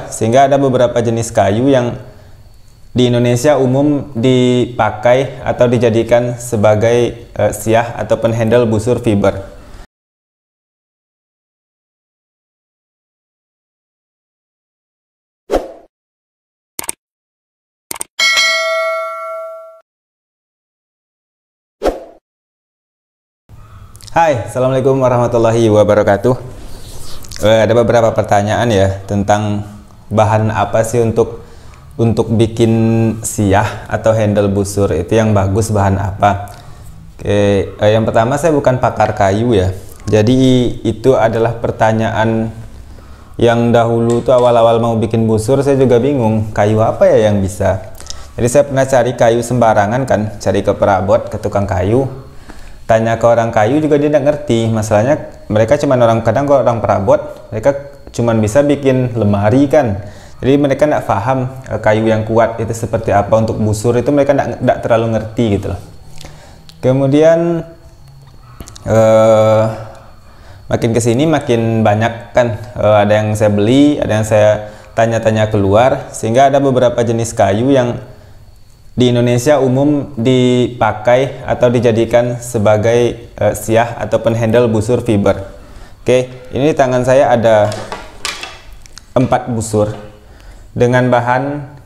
keluar, sehingga ada beberapa jenis kayu yang di Indonesia umum dipakai atau dijadikan sebagai siah ataupun handle busur fiber. Hai, Assalamualaikum warahmatullahi wabarakatuh. Ada beberapa pertanyaan ya tentang bahan apa sih untuk bikin siah atau handle busur itu yang bagus, bahan apa. Oke, yang pertama, saya bukan pakar kayu ya, jadi itu adalah pertanyaan yang dahulu tuh awal-awal mau bikin busur saya juga bingung kayu apa ya yang bisa. Jadi saya pernah cari kayu sembarangan kan, cari ke perabot, ke tukang kayu, tanya ke orang kayu juga dia tidak ngerti. Masalahnya mereka cuma kadang orang perabot, mereka cuma bisa bikin lemari kan, jadi mereka tidak paham kayu yang kuat itu seperti apa untuk busur, itu mereka tidak terlalu ngerti gitu loh. Kemudian makin kesini makin banyak kan, ada yang saya beli, ada yang saya tanya-tanya keluar, sehingga ada beberapa jenis kayu yang di Indonesia umum dipakai atau dijadikan sebagai siah ataupun handle busur fiber. Oke, ini di tangan saya ada 4 busur dengan bahan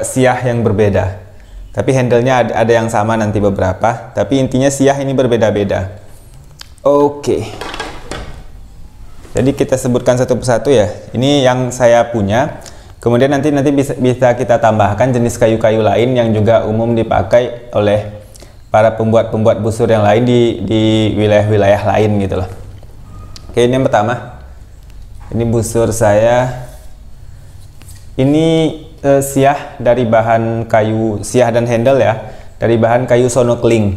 siah yang berbeda, tapi handlenya ada yang sama nanti beberapa, tapi intinya siah ini berbeda-beda. Oke, jadi kita sebutkan satu persatu ya. Ini yang saya punya. Kemudian nanti bisa kita tambahkan jenis kayu-kayu lain yang juga umum dipakai oleh para pembuat busur yang lain di wilayah-wilayah lain gitu loh. Oke, ini yang pertama. Ini busur saya. Ini siah dari bahan kayu, siah dan handle ya, dari bahan kayu sono keling.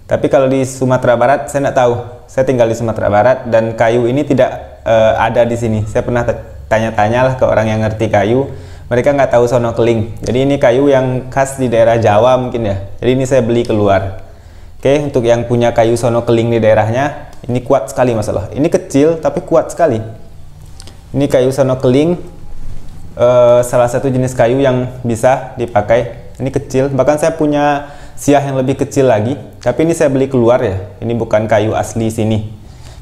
Tapi kalau di Sumatera Barat saya tidak tahu. Saya tinggal di Sumatera Barat dan kayu ini tidak ada di sini. Saya pernah tanya-tanyalah ke orang yang ngerti kayu, mereka nggak tahu sono keling. Jadi ini kayu yang khas di daerah Jawa mungkin ya, jadi ini saya beli keluar. Oke, untuk yang punya kayu sono keling di daerahnya, ini kuat sekali masalah. Ini kecil tapi kuat sekali. Ini kayu sono keling, salah satu jenis kayu yang bisa dipakai. Ini kecil, bahkan saya punya siah yang lebih kecil lagi, tapi ini saya beli keluar ya, ini bukan kayu asli sini.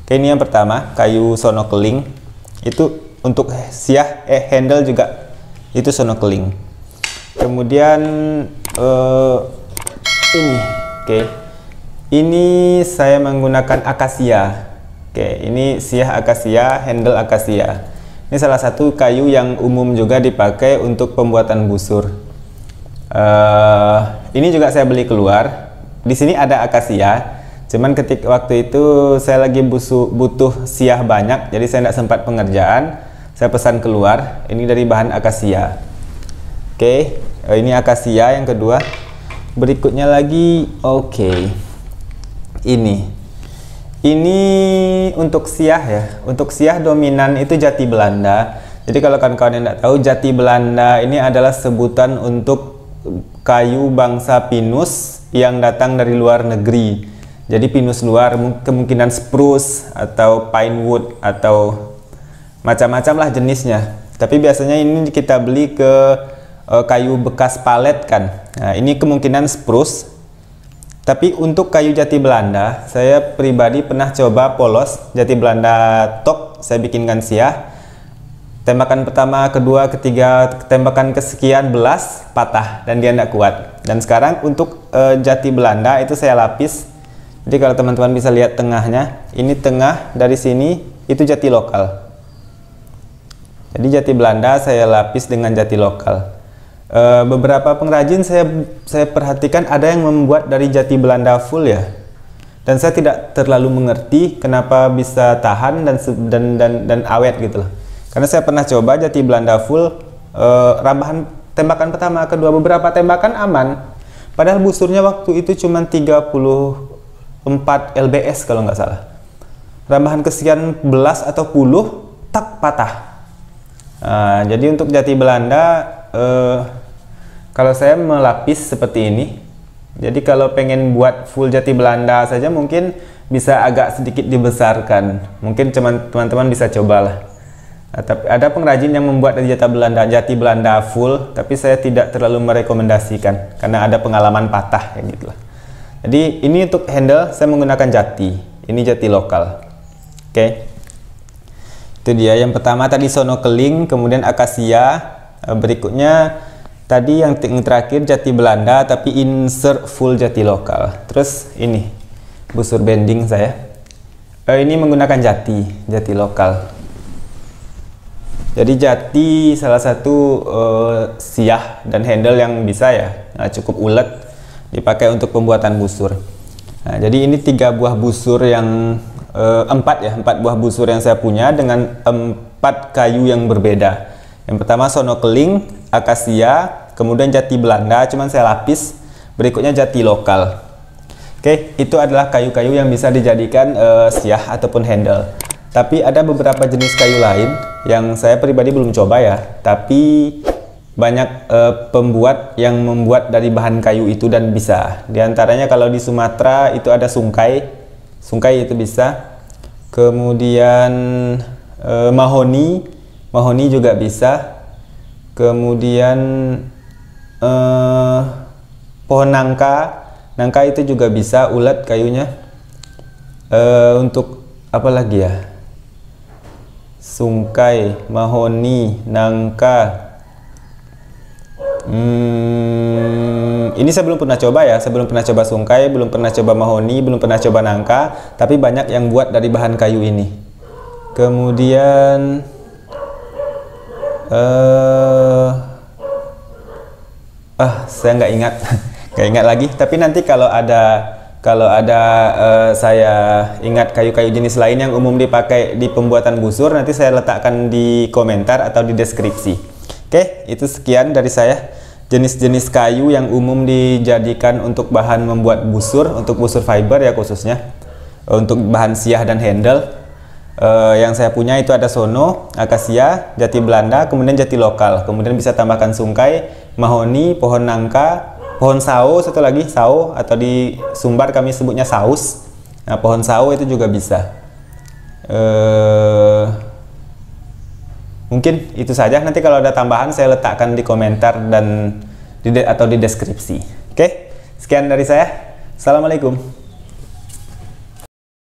Oke, ini yang pertama, kayu sono keling. Itu untuk siah handle juga itu sono keling. Kemudian ini, oke, ini saya menggunakan akasia. Oke, ini siah akasia, handle akasia. Ini salah satu kayu yang umum juga dipakai untuk pembuatan busur. Ini juga saya beli keluar. Di sini ada akasia, cuman waktu itu saya lagi butuh siah banyak, jadi saya tidak sempat pengerjaan. Saya pesan keluar, ini dari bahan akasia. Oke, ini akasia yang kedua. Berikutnya lagi, oke, ini untuk siah ya. Untuk siah dominan itu jati Belanda. Jadi kalau kawan-kawan yang tidak tahu, jati Belanda ini adalah sebutan untuk kayu bangsa pinus yang datang dari luar negeri. Jadi pinus luar, kemungkinan spruce atau pine wood atau macam-macam lah jenisnya, tapi biasanya ini kita beli ke kayu bekas palet kan. Nah, ini kemungkinan spruce. Tapi untuk kayu jati Belanda, saya pribadi pernah coba polos jati Belanda tok, saya bikinkan siah. Tembakan pertama, kedua, ketiga, tembakan kesekian belas patah dan dia tidak kuat. Dan sekarang untuk jati Belanda itu saya lapis. Jadi kalau teman-teman bisa lihat tengahnya, ini tengah dari sini itu jati lokal. Jadi jati Belanda saya lapis dengan jati lokal. Beberapa pengrajin saya perhatikan ada yang membuat dari jati Belanda full ya. Dan saya tidak terlalu mengerti kenapa bisa tahan dan awet gitu loh. Karena saya pernah coba jati Belanda full, rambahan tembakan pertama, kedua, beberapa tembakan aman. Padahal busurnya waktu itu cuma 34 lbs kalau nggak salah. Rambahan kesekian belas atau puluh, tak patah. Jadi untuk jati Belanda, kalau saya melapis seperti ini, jadi kalau pengen buat full jati Belanda saja mungkin bisa agak sedikit dibesarkan. Mungkin teman-teman bisa cobalah. Tapi ada pengrajin yang membuat dari jati Belanda full, tapi saya tidak terlalu merekomendasikan karena ada pengalaman patah kayak gitu lah. Jadi ini untuk handle saya menggunakan jati. Ini jati lokal. Oke. Itu dia. Yang pertama tadi sono keling, kemudian akasia. Berikutnya tadi yang terakhir jati Belanda tapi insert full jati lokal. Terus ini busur bending saya. Ini menggunakan jati lokal. Jadi jati salah satu siah dan handle yang bisa ya, cukup ulet, dipakai untuk pembuatan busur. Nah, jadi ini 3 buah busur yang 4 buah busur yang saya punya dengan 4 kayu yang berbeda. Yang pertama sono keling, akasia, kemudian jati Belanda, cuman saya lapis. Berikutnya jati lokal. Oke, itu adalah kayu-kayu yang bisa dijadikan siah ataupun handle. Tapi ada beberapa jenis kayu lain yang saya pribadi belum coba ya, tapi banyak pembuat yang membuat dari bahan kayu itu dan bisa. Di antaranya kalau di Sumatera itu ada sungkai itu bisa. Kemudian mahoni juga bisa. Kemudian pohon nangka itu juga bisa ulet kayunya. Untuk apa lagi ya? Sungkai, mahoni, nangka. Ini saya belum pernah coba ya. Saya belum pernah coba sungkai, belum pernah coba mahoni, belum pernah coba nangka. Tapi banyak yang buat dari bahan kayu ini. Kemudian saya nggak ingat, nggak ingat lagi. Tapi nanti kalau ada saya ingat kayu-kayu jenis lain yang umum dipakai di pembuatan busur, nanti saya letakkan di komentar atau di deskripsi. Oke, itu sekian dari saya. Jenis-jenis kayu yang umum dijadikan untuk bahan membuat busur, untuk busur fiber ya khususnya. Untuk bahan siah dan handle. Yang saya punya itu ada sono, akasia, jati Belanda, kemudian jati lokal. Kemudian bisa tambahkan sungkai, mahoni, pohon nangka, pohon sao, satu lagi sao, atau di Sumbar kami sebutnya saus. Nah, pohon sao itu juga bisa. Mungkin itu saja. Nanti kalau ada tambahan saya letakkan di komentar dan atau di deskripsi. Oke, sekian dari saya. Assalamualaikum.